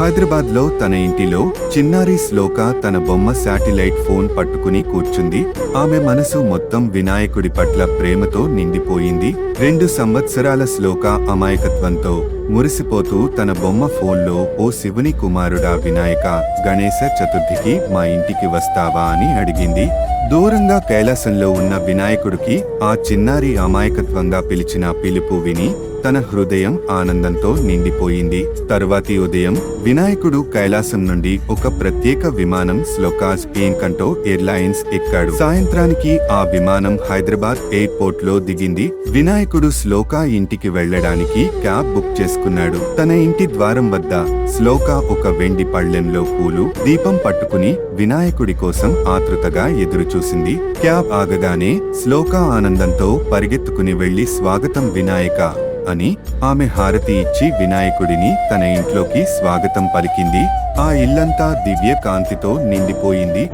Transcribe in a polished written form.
హైదరాబాద్లో తన ఇంటిలో చిన్నారి శ్లోక తన బొమ్మ శాటిలైట్ ఫోన్ పట్టుకుని కూర్చుంది. ఆమె మనసు మొత్తం వినాయకుడి పట్ల ప్రేమతో నిండిపోయింది. 2 సంవత్సరాల శ్లోక అమాయకత్వంతో మురిసిపోతూ తన బొమ్మ ఫోన్లో, ఓ శివుని కుమారుడా వినాయక, గణేశ చతుర్థికి మా ఇంటికి వస్తావా అని అడిగింది. దూరంగా కైలాసంలో ఉన్న వినాయకుడికి ఆ చిన్నారి అమాయకత్వంగా పిలిచిన పిలుపు విని తన హృదయం ఆనందంతో నిండిపోయింది. తరువాతి ఉదయం వినాయకుడు కైలాసం నుండి ఒక ప్రత్యేక విమానం శ్లోకాజ్ ఏంకంటో ఎయిర్లైన్స్ ఎక్కాడు. సాయంత్రానికి ఆ విమానం హైదరాబాద్ ఎయిర్పోర్ట్ లో దిగింది. వినాయకుడు శ్లోక ఇంటికి వెళ్లడానికి క్యాబ్ బుక్ చేసుకున్నాడు. తన ఇంటి ద్వారం వద్ద శ్లోక ఒక వెండి పళ్ళెంలో పూలు, దీపం పట్టుకుని వినాయకుడి కోసం ఆతృతగా ఎదురుచూసింది. క్యాబ్ ఆగగానే శ్లోక ఆనందంతో పరిగెత్తుకుని వెళ్లి స్వాగతం వినాయక అని ఆమె హారతి ఇచ్చి వినాయకుడిని తన ఇంట్లోకి స్వాగతం పలికింది. ఆ ఇల్లంతా దివ్య కాంతితో నిండిపోయింది.